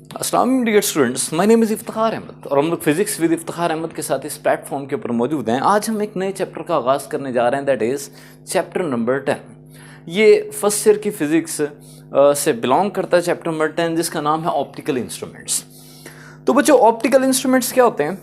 अस्सलाम वालेकुम dear students, my name is Iftikhar Ahmed और हम लोग फिजिक्स विद इफ्तिखार अहमद के साथ इस प्लेटफॉर्म के ऊपर मौजूद हैं। आज हम एक नए चैप्टर का आगाज़ करने जा रहे हैं, दैट इज़ चैप्टर नंबर 10। ये फर्स्ट ईयर की फिजिक्स से बिलोंग करता है, चैप्टर नंबर 10, जिसका नाम है ऑप्टिकल इंस्ट्रूमेंट्स। तो बच्चों, ऑप्टिकल इंस्ट्रूमेंट्स क्या होते हैं?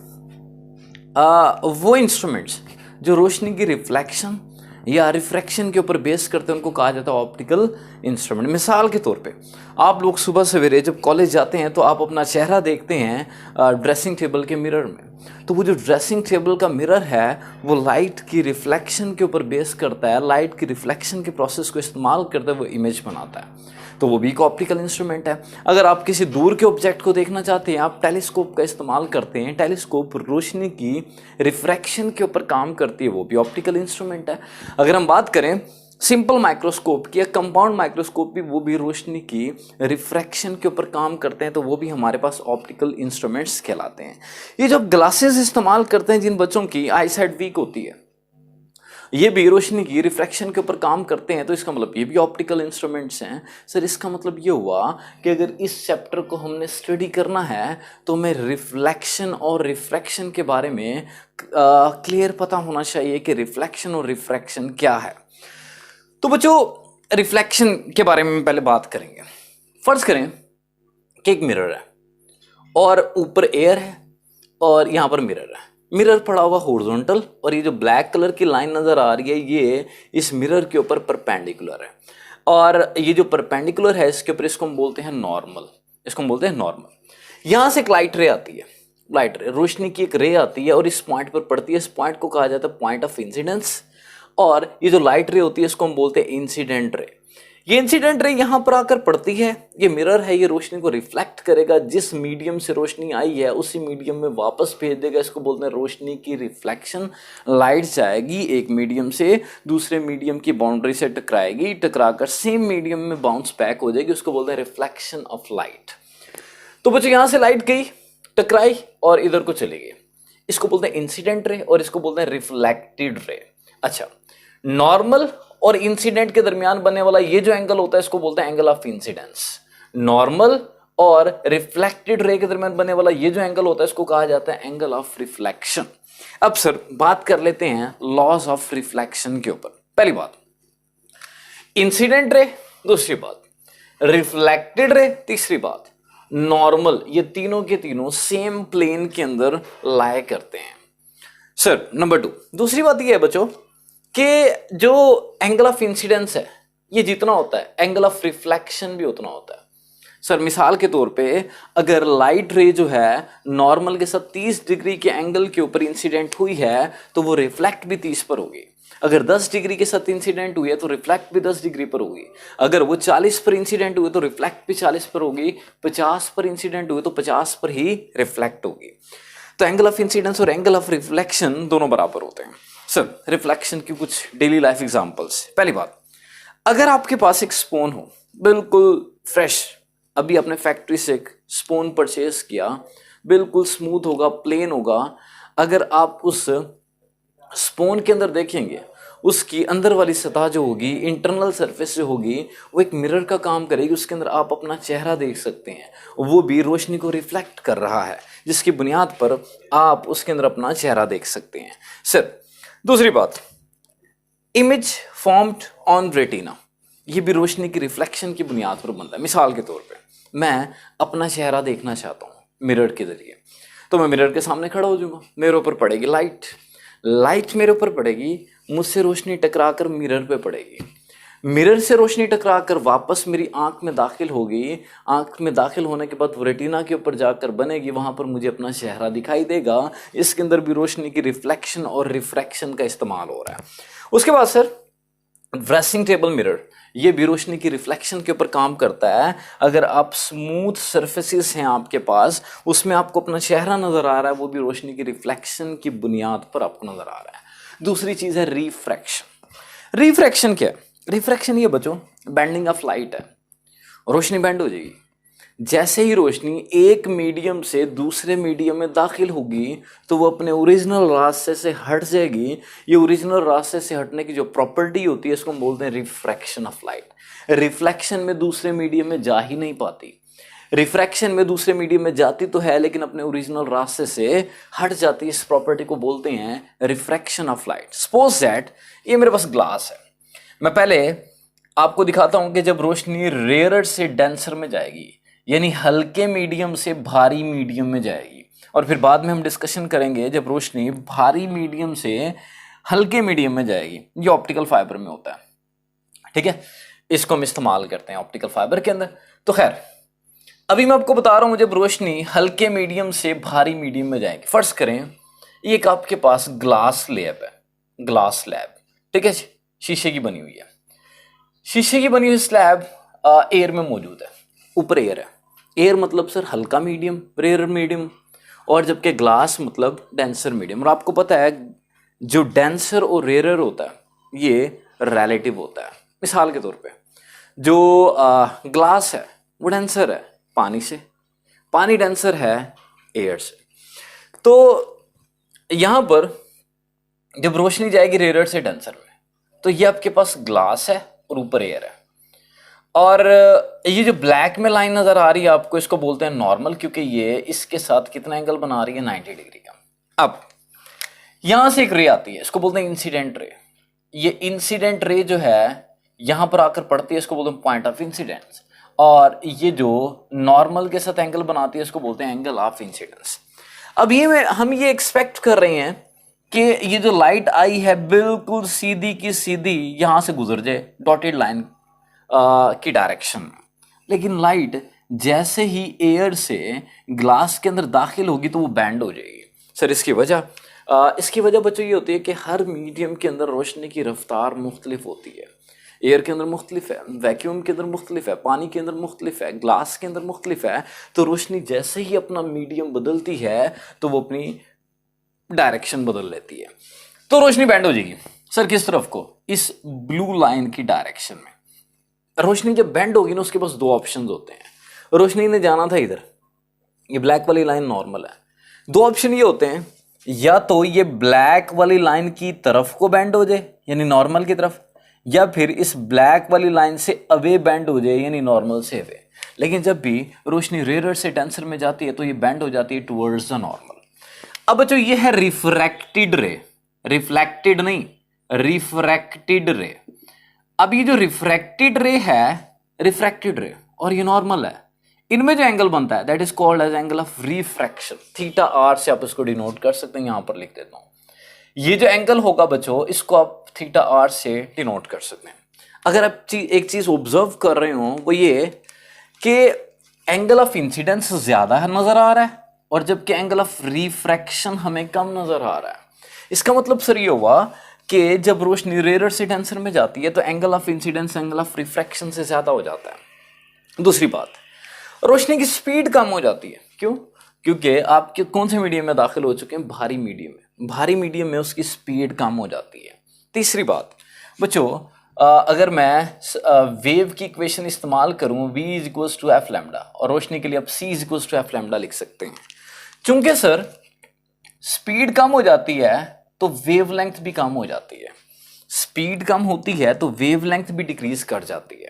वो इंस्ट्रूमेंट्स जो रोशनी की रिफ्लेक्शन या रिफ्रैक्शन के ऊपर बेस करते हैं उनको कहा जाता है ऑप्टिकल इंस्ट्रूमेंट। मिसाल के तौर पे आप लोग सुबह सवेरे जब कॉलेज जाते हैं तो आप अपना चेहरा देखते हैं ड्रेसिंग टेबल के मिरर में। तो वो जो ड्रेसिंग टेबल का मिरर है वो लाइट की रिफ्लेक्शन के ऊपर बेस करता है, लाइट की रिफ्लेक्शन के प्रोसेस को इस्तेमाल करते हुए वो इमेज बनाता है। तो वो भी एक ऑप्टिकल इंस्ट्रूमेंट है। अगर आप किसी दूर के ऑब्जेक्ट को देखना चाहते हैं, आप टेलीस्कोप का इस्तेमाल करते हैं। टेलीस्कोप रोशनी की रिफ्रैक्शन के ऊपर काम करती है, वो भी ऑप्टिकल इंस्ट्रूमेंट है। अगर हम बात करें सिंपल माइक्रोस्कोप की या कंपाउंड माइक्रोस्कोप भी, वो भी रोशनी की रिफ्रैक्शन के ऊपर काम करते हैं, तो वो भी हमारे पास ऑप्टिकल इंस्ट्रूमेंट्स कहलाते हैं। ये जो ग्लासेस इस्तेमाल करते हैं जिन बच्चों की आई साइट वीक होती है, ये भी रोशनी की रिफ्रैक्शन के ऊपर काम करते हैं, तो इसका मतलब ये भी ऑप्टिकल इंस्ट्रूमेंट्स हैं। सर, इसका मतलब ये हुआ कि अगर इस चैप्टर को हमने स्टडी करना है तो हमें रिफ्लेक्शन और रिफ्रैक्शन के बारे में क्लियर पता होना चाहिए कि रिफ्लेक्शन और रिफ्रैक्शन क्या है। तो बच्चों, रिफ्लेक्शन के बारे में पहले बात करेंगे। फर्ज करें कि एक मिरर है और ऊपर एयर है और यहाँ पर मिरर है। मिरर पड़ा हुआ हॉरिजॉन्टल और ये जो ब्लैक कलर की लाइन नज़र आ रही है ये इस मिरर के ऊपर परपेंडिकुलर है। और ये जो परपेंडिकुलर है इसके ऊपर इसको हम बोलते हैं नॉर्मल। इसको हम बोलते हैं नॉर्मल। यहाँ से एक लाइट रे आती है, लाइट रे, रोशनी की एक रे आती है और इस पॉइंट पर पड़ती है। इस पॉइंट को कहा जाता है पॉइंट ऑफ इंसिडेंस। और ये जो लाइट रे होती है इसको हम बोलते हैं इंसिडेंट रे। ये इंसिडेंट रे यहाँ पर आकर पड़ती है, ये मिरर है, ये रोशनी को रिफ्लेक्ट करेगा। जिस मीडियम से रोशनी आई है उसी मीडियम में वापस भेज देगा। इसको बोलते हैं रोशनी की रिफ्लेक्शन। लाइट जाएगी एक मीडियम से दूसरे मीडियम की बाउंड्री से टकराएगी, टकराकर सेम मीडियम में बाउंस बैक हो जाएगी। उसको बोलते हैं रिफ्लेक्शन ऑफ लाइट। तो बच्चों, यहाँ से लाइट गई, टकराई और इधर को चली गई, इसको बोलते हैं इंसिडेंट रे और इसको बोलते हैं रिफ्लेक्टेड रे। अच्छा, नॉर्मल और इंसिडेंट के दरमियान बनने वाला ये जो एंगल होता है इसको बोलते हैं एंगल ऑफ इंसिडेंस। नॉर्मल और रिफ्लेक्टेड रे के दरमियान बनने वाला ये जो एंगल होता है इसको कहा जाता है एंगल ऑफ रिफ्लेक्शन। अब सर, बात कर लेते हैं लॉज ऑफ रिफ्लेक्शन के ऊपर। पहली बात इंसिडेंट रे, दूसरी बात रिफ्लेक्टेड रे, तीसरी बात नॉर्मल। ये तीनों के तीनों सेम प्लेन के अंदर लाए करते हैं। सर, नंबर 2, दूसरी बात ये है बच्चों कि जो एंगल ऑफ इंसिडेंस है ये जितना होता है एंगल ऑफ रिफ्लेक्शन भी उतना होता है। सर, मिसाल के तौर पे अगर लाइट रे जो है नॉर्मल के साथ 30 डिग्री के एंगल के ऊपर इंसिडेंट हुई है तो वो रिफ्लेक्ट भी 30 पर होगी। अगर 10 डिग्री के साथ इंसिडेंट हुई है तो रिफ्लेक्ट भी 10 डिग्री पर होगी। अगर वो 40 पर इंसिडेंट हुई तो रिफ्लेक्ट भी 40 पर होगी। 50 पर इंसिडेंट हुई तो 50 पर ही रिफ्लेक्ट होगी। तो एंगल ऑफ इंसिडेंस और एंगल ऑफ रिफ्लेक्शन दोनों बराबर होते हैं। सर, रिफ्लेक्शन की कुछ डेली लाइफ एग्जांपल्स। पहली बात, अगर आपके पास एक स्पून हो, बिल्कुल फ्रेश, अभी आपने फैक्ट्री से एक स्पून परचेज किया, बिल्कुल स्मूथ होगा, प्लेन होगा। अगर आप उस स्पून के अंदर देखेंगे उसकी अंदर वाली सतह जो होगी, इंटरनल सरफेस जो होगी, वो एक मिरर का काम करेगी। उसके अंदर आप अपना चेहरा देख सकते हैं, वो भी रोशनी को रिफ्लेक्ट कर रहा है, जिसकी बुनियाद पर आप उसके अंदर अपना चेहरा देख सकते हैं। सर, दूसरी बात, इमेज फॉर्म्ड ऑन रेटिना, ये भी रोशनी की रिफ्लेक्शन की बुनियाद पर बनता है। मिसाल के तौर पे मैं अपना चेहरा देखना चाहता हूँ मिरर के जरिए, तो मैं मिरर के सामने खड़ा हो जाऊंगा, मेरे ऊपर पड़ेगी लाइट, लाइट मेरे ऊपर पड़ेगी, मुझसे रोशनी टकराकर मिरर पे पड़ेगी, मिरर से रोशनी टकराकर वापस मेरी आंख में दाखिल होगी। आंख में दाखिल होने के बाद वो रेटिना के ऊपर जाकर बनेगी, वहां पर मुझे अपना चेहरा दिखाई देगा। इसके अंदर भी रोशनी की रिफ्लेक्शन और रिफ्रैक्शन का इस्तेमाल हो रहा है। उसके बाद सर, ड्रेसिंग टेबल मिरर, ये भी रोशनी की रिफ्लेक्शन के ऊपर काम करता है। अगर आप स्मूथ सरफेसेस हैं आपके पास, उसमें आपको अपना चेहरा नजर आ रहा है, वो भी रोशनी की रिफ्लेक्शन की बुनियाद पर आपको नजर आ रहा है। दूसरी चीज है रिफ्रैक्शन। रिफ्रैक्शन क्या है? रिफ्रैक्शन ये बच्चों बेंडिंग ऑफ लाइट है। रोशनी बेंड हो जाएगी, जैसे ही रोशनी एक मीडियम से दूसरे मीडियम में दाखिल होगी तो वो अपने ओरिजिनल रास्ते से हट जाएगी। ये ओरिजिनल रास्ते से हटने की जो प्रॉपर्टी होती है इसको हम बोलते हैं रिफ्रैक्शन ऑफ लाइट। रिफ्लेक्शन में दूसरे मीडियम में जा ही नहीं पाती। रिफ्रैक्शन में दूसरे मीडियम में जाती तो है लेकिन अपने ओरिजिनल रास्ते से हट जाती है। इस प्रॉपर्टी को बोलते हैं refraction of light. Suppose that ये मेरे पास ग्लास है, मैं पहले आपको दिखाता हूं कि जब रोशनी रेयर से डेंसर में जाएगी, यानी हल्के मीडियम से भारी मीडियम में जाएगी, और फिर बाद में हम डिस्कशन करेंगे जब रोशनी भारी मीडियम से हल्के मीडियम में जाएगी, ये ऑप्टिकल फाइबर में होता है, ठीक है, इसको हम इस्तेमाल करते हैं ऑप्टिकल फाइबर के अंदर। तो खैर अभी मैं आपको बता रहा हूं जब रोशनी हल्के मीडियम से भारी मीडियम में जाएगी। फर्ज करें एक आपके पास ग्लास स्लैब है, ग्लास स्लैब, ठीक है, शीशे की बनी हुई है। शीशे की बनी हुई स्लैब एयर में मौजूद है, ऊपर एयर है। एयर मतलब सर हल्का मीडियम, रेयर मीडियम, और जबकि ग्लास मतलब डेंसर मीडियम। और आपको पता है जो डेंसर और रेयर होता है ये रिलेटिव होता है। मिसाल के तौर पे जो ग्लास है वो डेंसर है पानी से, पानी डेंसर है एयर से। तो यहां पर जब रोशनी जाएगी रेयर से डेंसर में, तो ये आपके पास ग्लास है और ऊपर एयर है। और ये जो ब्लैक में लाइन नजर आ रही है आपको, इसको बोलते हैं नॉर्मल, क्योंकि ये इसके साथ कितना एंगल बना रही है, 90 डिग्री का। अब यहां से एक रे आती है, इसको बोलते हैं इंसिडेंट रे। ये इंसिडेंट रे जो है यहां पर आकर पड़ती है, इसको बोलते हैं पॉइंट ऑफ इंसिडेंस। और ये जो नॉर्मल के साथ एंगल बनाती है इसको बोलते हैं एंगल ऑफ इंसिडेंस। अब ये हम ये एक्सपेक्ट कर रहे हैं कि ये जो लाइट आई है बिल्कुल सीधी की सीधी यहां से गुजर जाए डॉटेड लाइन की डायरेक्शन में, लेकिन लाइट जैसे ही एयर से ग्लास के अंदर दाखिल होगी तो वो बैंड हो जाएगी। सर इसकी वजह बच्चों ये होती है कि हर मीडियम के अंदर रोशनी की रफ्तार मुख्तलिफ होती है। एयर के अंदर मुख्तलिफ है, वैक्यूम के अंदर मुख्तलिफ है, पानी के अंदर मुख्तलिफ है, ग्लास के अंदर मुख्तलिफ है। तो रोशनी जैसे ही अपना मीडियम बदलती है तो वो अपनी डायरेक्शन बदल लेती है, तो रोशनी बैंड हो जाएगी। सर किस तरफ को? इस ब्लू लाइन की डायरेक्शन में। रोशनी जब बैंड होगी ना उसके पास दो ऑप्शंस होते हैं। रोशनी ने जाना था इधर, ये ब्लैक वाली लाइन नॉर्मल है, दो ऑप्शन ये होते हैं, या तो ये ब्लैक वाली लाइन की तरफ को बैंड हो जाए यानी नॉर्मल की तरफ, या फिर इस ब्लैक वाली लाइन से अवे बैंड हो जाए यानी नॉर्मल से अवे। लेकिन जब भी रोशनी रेयर से डेंसर में जाती है तो ये बैंड हो जाती है टुवर्ड्स द नॉर्मल। अब बच्चों ये है रिफ्रैक्टेड रे, रिफ्लेक्टेड नहीं, रिफ्रैक्टेड रे। अब ये जो रिफ्रैक्टेड रे है, रिफ्रैक्टेड रे और ये नॉर्मल है, इनमें जो एंगल बनता है that is called as angle of refraction. Theta r से आप इसको डिनोट कर सकते हैं, यहां पर लिख देता हूं। ये जो एंगल होगा बच्चों इसको आप थीटा आर से डिनोट कर सकते हैं। अगर आप एक चीज ऑब्जर्व कर रहे हो वो ये कि एंगल ऑफ इंसिडेंस ज्यादा नजर आ रहा है और जबकि एंगल ऑफ रिफ्रैक्शन हमें कम नजर आ रहा है। इसका मतलब सर ये हुआ कि जब रोशनी रेयर से डेंसर में जाती है तो angle of incidence angle of refraction से ज्यादा हो जाता है। दूसरी बात, रोशनी की स्पीड कम हो जाती है। क्यों? क्योंकि आप कौन से मीडियम में दाखिल हो चुके हैं? भारी मीडियम में। भारी मीडियम में उसकी स्पीड कम हो जाती है। तीसरी बात बच्चों, अगर मैं वेव की इक्वेशन इस्तेमाल करूं v is equals to f lambda, और रोशनी के लिए आप c is equals to f lambda लिख सकते हैं। चूंकि सर स्पीड कम हो जाती है तो वेवलेंथ भी कम हो जाती है। स्पीड कम होती है तो वेवलेंथ भी डिक्रीज कर जाती है।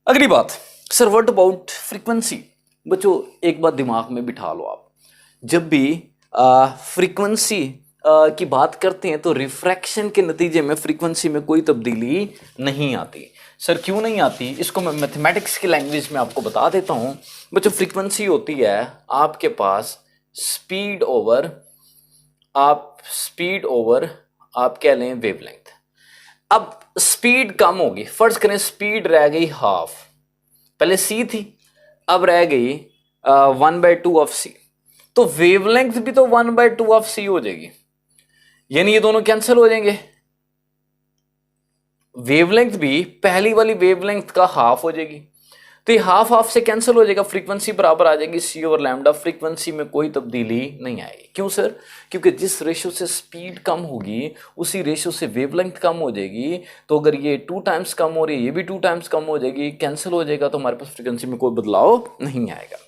अगली बात सर, व्हाट अबाउट फ्रीक्वेंसी? बच्चों एक बात दिमाग में बिठा लो आप, जब भी फ्रीक्वेंसी की बात करते हैं तो रिफ्रैक्शन के नतीजे में फ्रीक्वेंसी में कोई तब्दीली नहीं आती। सर क्यों नहीं आती? इसको मैं मैथमेटिक्स की लैंग्वेज में आपको बता देता हूं। बच्चों फ्रीक्वेंसी होती है आपके पास स्पीड ओवर आप कह लें वेवलेंथ। अब स्पीड कम होगी, फर्ज करें स्पीड रह गई हाफ, पहले c थी अब रह गई 1/2 ऑफ c, तो वेवलेंथ भी तो 1/2 ऑफ c हो जाएगी, यानी ये दोनों कैंसिल हो जाएंगे। वेवलेंथ भी पहली वाली वेवलेंथ का हाफ हो जाएगी, तो ये हाफ हाफ से कैंसिल हो जाएगा, फ्रीक्वेंसी बराबर आ जाएगी c ओवर लैम्डा। फ्रीक्वेंसी में कोई तब्दीली नहीं आएगी। क्यों सर? क्योंकि जिस रेशो से स्पीड कम होगी उसी रेशो से वेवलेंथ कम हो जाएगी। तो अगर ये 2 टाइम्स कम हो रही है, ये भी 2 टाइम्स कम हो जाएगी, कैंसिल हो जाएगा, तो हमारे पास फ्रीक्वेंसी में कोई बदलाव नहीं आएगा।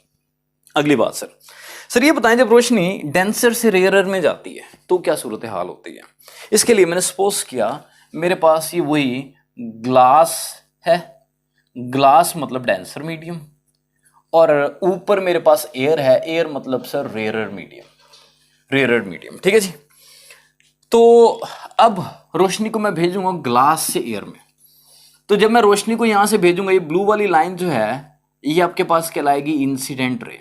अगली बात सर ये बताएं, जब रोशनी डेंसर से रेयरर में जाती है तो क्या सूरत हाल होती है? इसके लिए मैंने सपोज किया मेरे पास ये वही ग्लास है, ग्लास मतलब डेंसर मीडियम, और ऊपर मेरे पास एयर है, एयर मतलब sir rarer medium, rarer medium, ठीक है जी। तो अब रोशनी को मैं भेजूंगा ग्लास से एयर में, तो जब मैं रोशनी को यहां से भेजूंगा, ये ब्लू वाली लाइन जो है ये आपके पास कहलाएगी इंसिडेंट रे,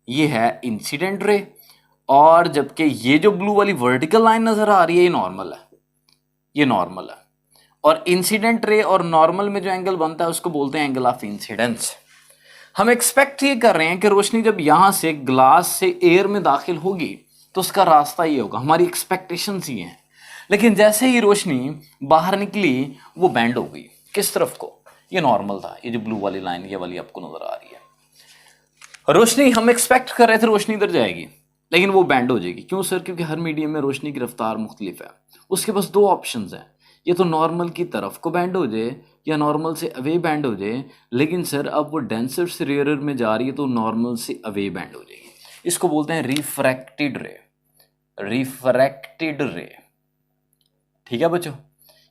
ये है इंसिडेंट रे, और जबकि ये जो ब्लू वाली वर्टिकल लाइन नजर आ रही है ये नॉर्मल है, ये नॉर्मल है। और इंसिडेंट रे और नॉर्मल में जो एंगल बनता है उसको बोलते हैं एंगल ऑफ इंसिडेंस। हम एक्सपेक्ट ये कर रहे हैं कि रोशनी जब यहां से ग्लास से एयर में दाखिल होगी तो उसका रास्ता ये होगा, हमारी एक्सपेक्टेशंस ये हैं। लेकिन जैसे ही रोशनी बाहर निकली वो बैंड हो गई, किस तरफ को, ये नॉर्मल था, ये जो ब्लू वाली लाइन ये वाली आपको नजर आ रही है। रोशनी हम एक्सपेक्ट कर रहे थे रोशनी इधर जाएगी, लेकिन वो बैंड हो जाएगी। क्यों सर? क्योंकि हर मीडियम में रोशनी की रफ्तार मुख्तलिफ है। उसके पास दो ऑप्शंस हैं, ये तो नॉर्मल की तरफ को बैंड हो जाए या नॉर्मल से अवे बैंड हो जाए। लेकिन सर अब वो डेंसर से रेयरर में जा रही है तो नॉर्मल से अवे बैंड हो जाएगी। इसको बोलते हैं रिफ्रैक्टेड रे, रिफ्रैक्टेड रे, ठीक है बच्चों,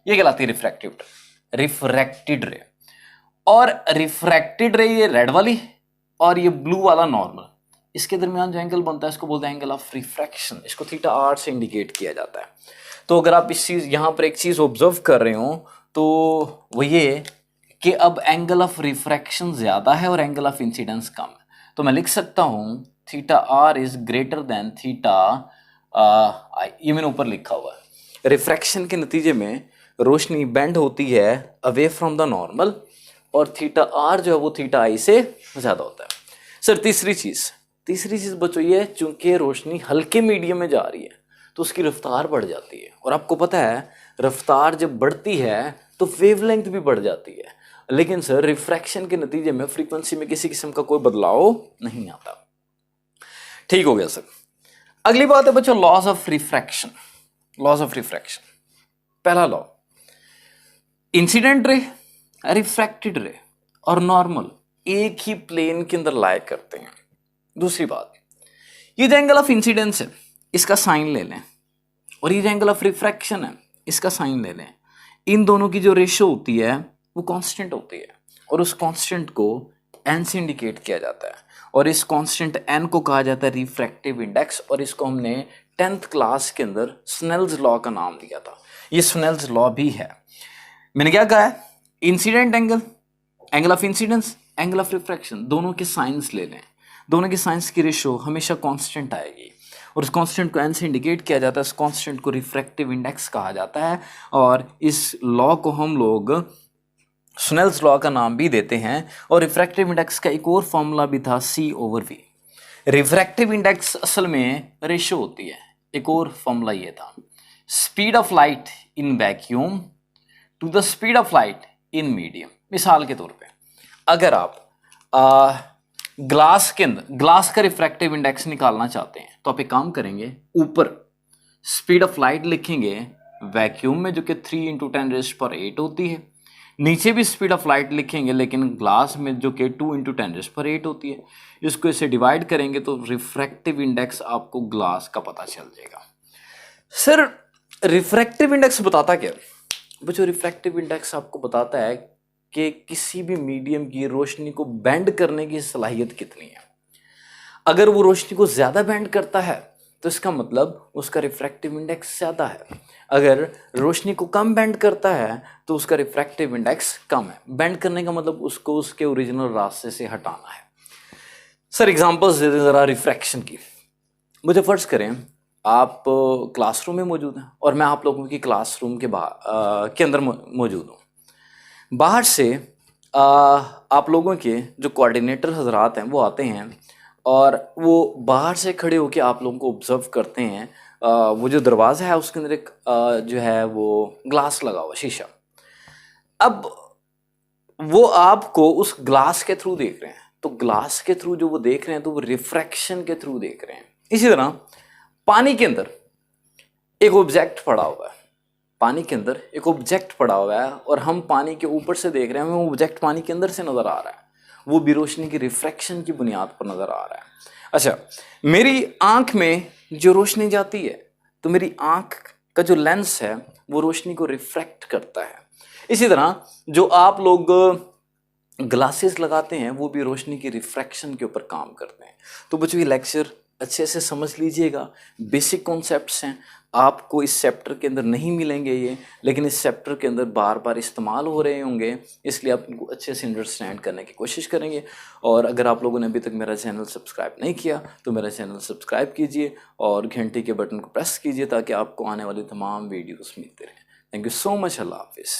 ये कहलाती है रिफ्रैक्टिव, रिफ्रैक्टेड रे। और रिफ्रैक्टेड रे ये रेड वाली और ये ब्लू वाला नॉर्मल, इसके दरमियान जो एंगल बनता है इसको बोलते हैं एंगल ऑफ रिफ्रैक्शन। इसको थीटा आर से इंडिकेट किया जाता है। तो अगर आप इस चीज यहां पर एक चीज ऑब्जर्व कर रहे हो तो वो ये कि अब एंगल ऑफ रिफ्रैक्शन ज्यादा है और एंगल ऑफ इंसिडेंस कम है। तो मैं लिख सकता हूं theta r is greater than theta, ये मैंने ऊपर लिखा हुआ है। रिफ्रैक्शन के नतीजे में रोशनी बेंड होती है अवे फ्रॉम द नॉर्मल और थीटा आर जो है वो थीटा आई से ज्यादा होता है। सर तीसरी चीज बच्चों ये, चूंकि रोशनी हल्के मीडियम में जा रही है तो उसकी रफ्तार बढ़ जाती है, और आपको पता है रफ्तार जब बढ़ती है तो वेवलेंथ भी बढ़ जाती है। लेकिन सर रिफ्रैक्शन के नतीजे में फ्रीक्वेंसी में किसी किस्म का कोई बदलाव नहीं आता। ठीक हो गया सर। अगली बात है बच्चों laws of refraction. Laws of refraction, पहला law, incident ray, refracted ray और नॉर्मल एक ही प्लेन के अंदर लाए करते हैं। दूसरी बात, ये जो एंगल ऑफ इंसिडेंस है इसका साइन ले लें, और ये जो एंगल ऑफ रिफ्रैक्शन है इसका साइन ले लें। इन दोनों की जो रेशो होती है वो कांस्टेंट होती है, और उस कांस्टेंट को n से इंडिकेट किया जाता है, और इस कांस्टेंट n को कहा जाता है रिफ्रैक्टिव इंडेक्स, और इसको हमने 10th क्लास के अंदर स्नेल्स लॉ का नाम दिया था। ये स्नेल्स लॉ भी है। मैंने क्या कहा है, incident angle, angle of incidence, angle of refraction, दोनों के साइंस ले लें। दोनों के साइंस की रेशो हमेशा कांस्टेंट आएगी, और उस कांस्टेंट को n से इंडिकेट किया जाता है। इस कांस्टेंट को रिफ्रैक्टिव इंडेक्स कहा जाता है, और इस लॉ को हम लोग स्नेल्स लॉ का नाम भी देते हैं। और रिफ्रैक्टिव इंडेक्स का एक और फॉर्मूला भी था C/V। रिफ्रैक्टिव इंडेक्स असल में रेशो होती है। एक और फॉर्मूला ये था, speed of light in vacuum to the speed of light in medium. मिसाल के तौर पे अगर आप ग्लास के अंदर ग्लास का रिफ्रैक्टिव इंडेक्स निकालना चाहते हैं तो आप एक काम करेंगे, ऊपर स्पीड ऑफ लाइट लिखेंगे वैक्यूम में जो कि 3 × 10⁸ होती है, नीचे भी स्पीड ऑफ लाइट लिखेंगे लेकिन ग्लास में जो कि 2 × 10⁸ होती है। इसको इसे डिवाइड करेंगे तो रिफ्रैक्टिव इंडेक्स आपको ग्लास का पता चल जाएगा। सर रिफ्रैक्टिव इंडेक्स बताता क्या? बच्चों रिफ्रैक्टिव इंडेक्स आपको बताता है कि किसी भी मीडियम की रोशनी को बेंड करने की सलाहियत कितनी है। अगर वो रोशनी को ज़्यादा बेंड करता है तो इसका मतलब उसका रिफ्रैक्टिव इंडेक्स ज़्यादा है। अगर रोशनी को कम बेंड करता है तो उसका रिफ्रैक्टिव इंडेक्स कम है। बेंड करने का मतलब उसको उसके ओरिजिनल रास्ते से हटाना है। सर एग्जांपल्स दे दें ज़रा रिफ्रैक्शन की। मुझे फ़र्ज़ करें आप क्लासरूम में मौजूद हैं और मैं आप लोगों की क्लासरूम के के अंदर मौजूद हूँ। बाहर से आप लोगों के जो कोऑर्डिनेटर हजरात हैं वो आते हैं और वो बाहर से खड़े होकर आप लोगों को ऑब्जर्व करते हैं। वो जो दरवाज़ा है उसके अंदर एक जो है वो ग्लास लगा हुआ, शीशा। अब वो आपको उस ग्लास के थ्रू देख रहे हैं, तो ग्लास के थ्रू जो वो देख रहे हैं तो वो रिफ्रैक्शन के थ्रू देख रहे हैं। इसी तरह पानी के अंदर एक ऑब्जेक्ट पड़ा हुआ है, पानी के अंदर एक ऑब्जेक्ट पड़ा हुआ है और हम पानी के ऊपर से देख रहे हैं, हमें ऑब्जेक्ट पानी के अंदर से नज़र आ रहा है, वो भी रोशनी की रिफ्रैक्शन की बुनियाद पर नज़र आ रहा है। अच्छा, मेरी आँख में जो रोशनी जाती है तो मेरी आँख का जो लेंस है वो रोशनी को रिफ्रैक्ट करता है। इसी तरह जो आप लोग ग्लासेस लगाते हैं वो भी रोशनी की रिफ्रैक्शन के ऊपर काम करते हैं। तो बच्चों ये लेक्चर अच्छे से समझ लीजिएगा, बेसिक कॉन्सेप्ट्स हैं, आपको इस चैप्टर के अंदर नहीं मिलेंगे ये, लेकिन इस चैप्टर के अंदर बार बार इस्तेमाल हो रहे होंगे, इसलिए आप इनको अच्छे से अंडरस्टैंड करने की कोशिश करेंगे। और अगर आप लोगों ने अभी तक मेरा चैनल सब्सक्राइब नहीं किया तो मेरा चैनल सब्सक्राइब कीजिए और घंटी के बटन को प्रेस कीजिए ताकि आपको आने वाली तमाम वीडियोस मिलते रहें। Thank you so much. अल्लाह हाफिज़।